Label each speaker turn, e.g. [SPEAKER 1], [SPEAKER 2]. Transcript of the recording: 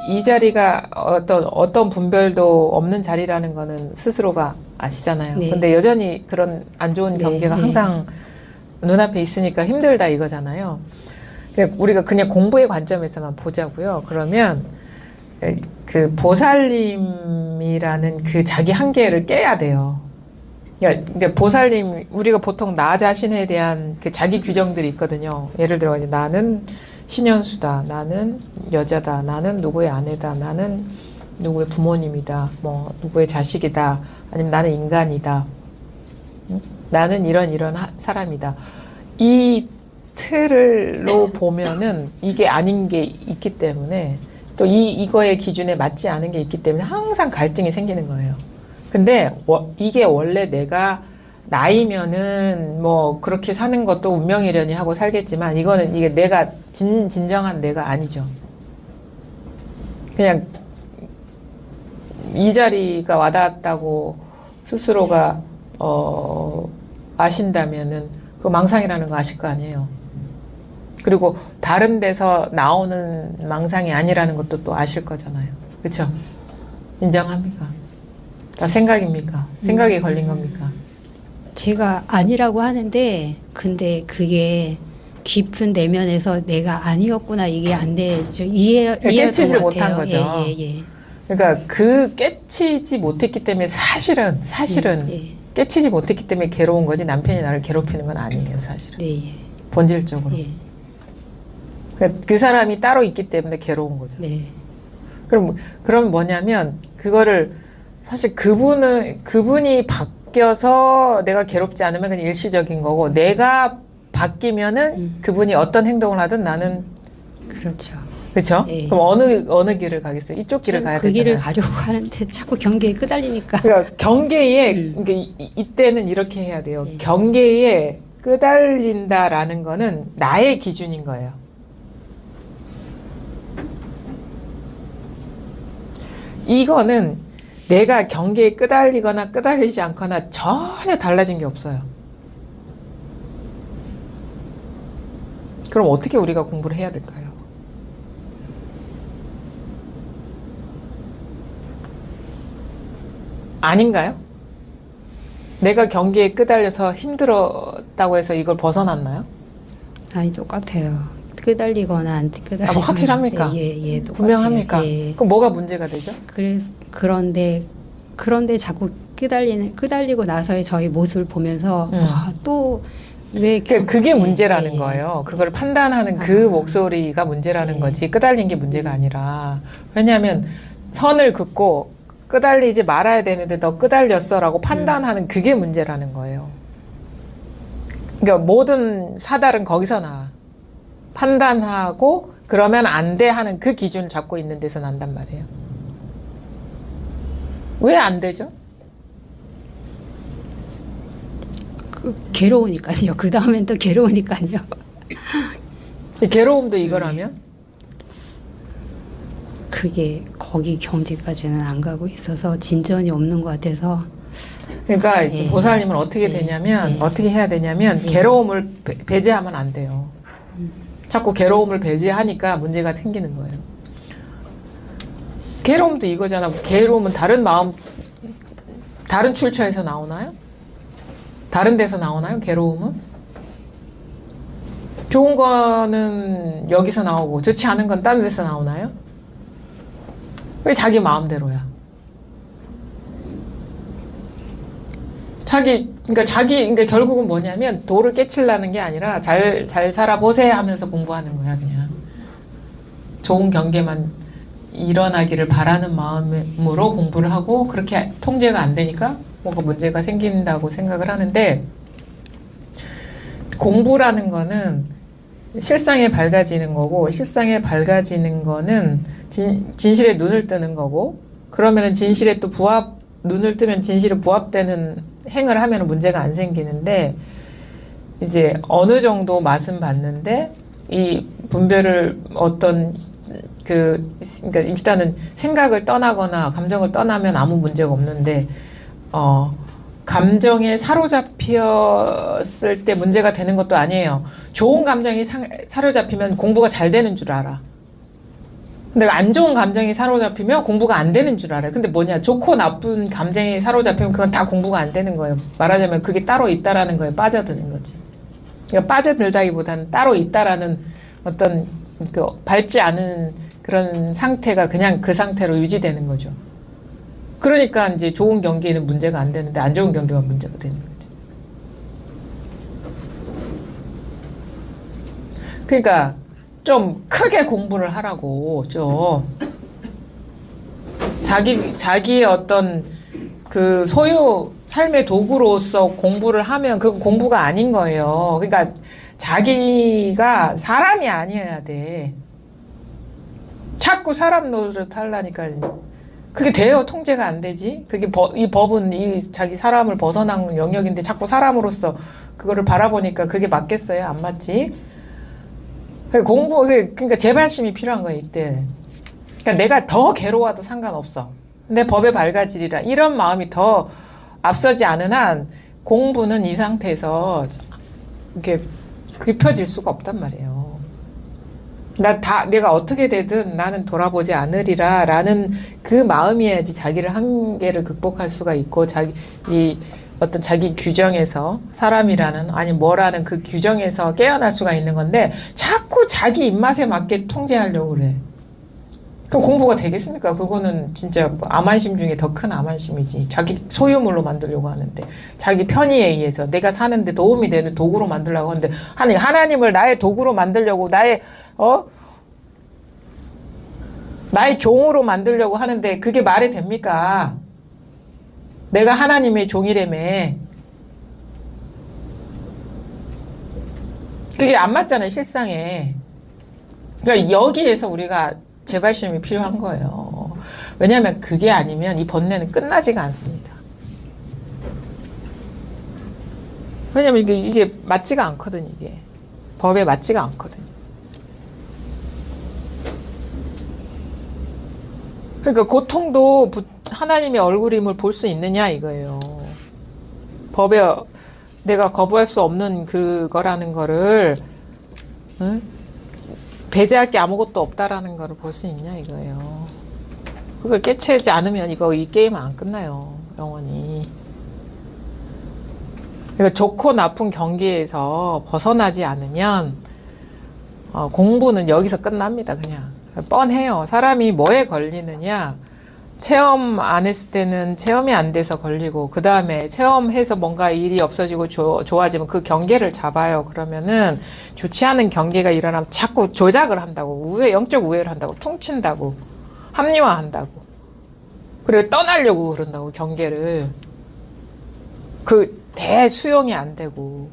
[SPEAKER 1] 이 자리가 어떤 분별도 없는 자리라는 거는 스스로가 아시잖아요.
[SPEAKER 2] 네.
[SPEAKER 1] 근데 여전히 그런 안 좋은
[SPEAKER 2] 네,
[SPEAKER 1] 경계가
[SPEAKER 2] 네.
[SPEAKER 1] 항상 눈앞에 있으니까 힘들다 이거잖아요. 우리가 그냥 공부의 관점에서만 보자고요. 그러면 그 보살님이라는 그 자기 한계를 깨야 돼요. 그러니까 보살님, 우리가 보통 나 자신에 대한 그 자기 규정들이 있거든요. 예를 들어 나는 신현수다, 나는 여자다, 나는 누구의 아내다, 나는 누구의 부모님이다, 뭐 누구의 자식이다, 아니면 나는 인간이다, 나는 이런 사람이다. 이 틀로 보면은 이게 아닌 게 있기 때문에, 또 이거의 기준에 맞지 않은 게 있기 때문에 항상 갈등이 생기는 거예요. 근데 이게 원래 내가 나이면은 뭐 그렇게 사는 것도 운명이려니 하고 살겠지만, 이게 내가 진정한 내가 아니죠. 그냥 이 자리가 와닿았다고 스스로가 아신다면은 그 망상이라는 거 아실 거 아니에요. 그리고 다른 데서 나오는 망상이 아니라는 것도 또 아실 거잖아요. 그렇죠? 인정합니까? 다 생각입니까? 생각이 걸린 겁니까?
[SPEAKER 2] 제가 아니라고 하는데 근데 그게 깊은 내면에서 내가 아니었구나 이게 안 되죠.
[SPEAKER 1] 깨치지 못한 거죠.
[SPEAKER 2] 예.
[SPEAKER 1] 그러니까 그 깨치지 못했기 때문에 사실은
[SPEAKER 2] 예.
[SPEAKER 1] 깨치지 못했기 때문에 괴로운 거지, 남편이 나를 괴롭히는 건 아니에요, 사실은.
[SPEAKER 2] 네.
[SPEAKER 1] 본질적으로.
[SPEAKER 2] 예.
[SPEAKER 1] 그러니까 그 사람이 따로 있기 때문에 괴로운 거죠.
[SPEAKER 2] 네.
[SPEAKER 1] 그럼 뭐냐면, 그거를 사실 그분이 바뀌어서 내가 괴롭지 않으면 그냥 일시적인 거고, 내가 바뀌면은 그분이 어떤 행동을 하든 나는,
[SPEAKER 2] 그렇죠.
[SPEAKER 1] 그렇죠?
[SPEAKER 2] 예.
[SPEAKER 1] 그럼 어느 길을 가겠어요? 이쪽 길을 가야
[SPEAKER 2] 그
[SPEAKER 1] 되잖아요.
[SPEAKER 2] 길을 가려고 하는데 자꾸 경계에 끄달리니까.
[SPEAKER 1] 그러니까 경계에, 그러니까 이때는 이렇게 해야 돼요.
[SPEAKER 2] 예.
[SPEAKER 1] 경계에 끄달린다라는 거는 나의 기준인 거예요. 이거는 내가 경계에 끄달리거나 끄달리지 않거나 전혀 달라진 게 없어요. 그럼 어떻게 우리가 공부를 해야 될까요? 아닌가요? 내가 경계에 끄달려서 힘들었다고 해서 이걸 벗어났나요?
[SPEAKER 2] 아니 똑같아요. 끄달리거나 안 끄달리거나.
[SPEAKER 1] 뭐 확실합니까?
[SPEAKER 2] 예, 똑같아요.
[SPEAKER 1] 분명합니까?
[SPEAKER 2] 예.
[SPEAKER 1] 그럼 뭐가 문제가 되죠?
[SPEAKER 2] 그런데 자꾸 끄달리고 나서의 저희 모습을 보면서 또 왜
[SPEAKER 1] 그게 문제라는 거예요. 그걸 판단하는 그 목소리가 문제라는
[SPEAKER 2] 예.
[SPEAKER 1] 거지, 끄달린 게 문제가 아니라. 왜냐하면 선을 긋고 끄달리지 말아야 되는데 너 끄달렸어라고 판단하는 그게 문제라는 거예요. 그러니까 모든 사달은 거기서 나와. 판단하고 그러면 안 돼 하는 그 기준을 잡고 있는 데서 난단 말이에요. 왜 안 되죠?
[SPEAKER 2] 괴로우니까요. 그 다음엔 또 괴로우니까요.
[SPEAKER 1] 괴로움도 이거라면?
[SPEAKER 2] 그게 거기 경지까지는 안 가고 있어서 진전이 없는 것 같아서.
[SPEAKER 1] 그러니까
[SPEAKER 2] 예.
[SPEAKER 1] 보살님은 어떻게
[SPEAKER 2] 예.
[SPEAKER 1] 되냐면,
[SPEAKER 2] 예.
[SPEAKER 1] 어떻게 해야 되냐면, 괴로움을 배제하면 안 돼요. 자꾸 괴로움을 배제하니까 문제가 생기는 거예요. 괴로움도 이거잖아. 괴로움은 다른 출처에서 나오나요? 다른 데서 나오나요? 괴로움은? 좋은 거는 여기서 나오고 좋지 않은 건 다른 데서 나오나요? 왜 자기 마음대로야? 그러니까 결국은 뭐냐면 도를 깨치려는 게 아니라 잘 살아보세요 하면서 공부하는 거야, 그냥. 좋은 경계만 일어나기를 바라는 마음으로 공부를 하고, 그렇게 통제가 안 되니까 뭔가 문제가 생긴다고 생각을 하는데, 공부라는 거는 실상에 밝아지는 거고, 실상에 밝아지는 거는 진실에 눈을 뜨는 거고, 그러면은 진실에 또 눈을 뜨면 진실에 부합되는 행을 하면 문제가 안 생기는데, 이제 어느 정도 맛은 봤는데, 이 분별을 그러니까 일단은 생각을 떠나거나 감정을 떠나면 아무 문제가 없는데, 감정에 사로잡혔을 때 문제가 되는 것도 아니에요. 좋은 감정이 사로잡히면 공부가 잘 되는 줄 알아. 근데 안 좋은 감정이 사로잡히면 공부가 안 되는 줄 알아요. 근데 뭐냐, 좋고 나쁜 감정이 사로잡히면 그건 다 공부가 안 되는 거예요. 말하자면 그게 따로 있다라는 거에 빠져드는 거지. 그러니까 빠져들다기보다는 따로 있다라는 어떤 그 밝지 않은 그런 상태가 그냥 그 상태로 유지되는 거죠. 그러니까 이제 좋은 경기에는 문제가 안 되는데 안 좋은 경기만 문제가 되는 거지. 그러니까 좀 크게 공부를 하라고, 좀 자기의 어떤 그 소유 삶의 도구로서 공부를 하면 그건 공부가 아닌 거예요. 그러니까 자기가 사람이 아니어야 돼. 자꾸 사람 노릇 하려니까 그게 돼요? 통제가 안 되지? 그게 이 법은 이 자기 사람을 벗어난 영역인데 자꾸 사람으로서 그거를 바라보니까 그게 맞겠어요? 안 맞지? 그러니까 재발심이 필요한 거야, 이때. 그러니까 내가 더 괴로워도 상관없어. 내 법의 발가질이라 이런 마음이 더 앞서지 않은 한 공부는 이 상태에서 이렇게 굽혀질 수가 없단 말이에요. 내가 어떻게 되든 나는 돌아보지 않으리라 라는 그 마음이어야지 자기를 한계를 극복할 수가 있고 어떤 자기 규정에서 사람이라는 아니 뭐라는 그 규정에서 깨어날 수가 있는 건데 자꾸 자기 입맛에 맞게 통제하려고 그래. 그럼 공부가 되겠습니까? 그거는 진짜 뭐 암환심 중에 더 큰 암환심이지. 자기 소유물로 만들려고 하는데 자기 편의에 의해서 내가 사는데 도움이 되는 도구로 만들려고 하는데 하나님을 나의 도구로 만들려고 나의 종으로 만들려고 하는데 그게 말이 됩니까? 내가 하나님의 종이라며. 그게 안 맞잖아요, 실상에. 그러니까 여기에서 우리가 재발심이 필요한 거예요. 왜냐하면 그게 아니면 이 번뇌는 끝나지가 않습니다. 왜냐하면 이게 맞지가 않거든, 이게. 법에 맞지가 않거든. 그러니까 고통도 하나님의 얼굴임을 볼 수 있느냐 이거예요. 법에 내가 거부할 수 없는 그거라는 거를 배제할 게 아무것도 없다라는 거를 볼 수 있냐 이거예요. 그걸 깨치지 않으면 이 게임은 안 끝나요. 영원히. 그러니까 좋고 나쁜 경계에서 벗어나지 않으면 공부는 여기서 끝납니다. 그냥. 뻔해요. 사람이 뭐에 걸리느냐. 체험 안 했을 때는 체험이 안 돼서 걸리고 그 다음에 체험해서 뭔가 일이 없어지고 좋아지면 그 경계를 잡아요. 그러면은 좋지 않은 경계가 일어나면 자꾸 조작을 한다고, 영적 우회를 한다고, 퉁친다고, 합리화한다고, 그리고 떠나려고 그런다고, 경계를. 그 대수용이 안 되고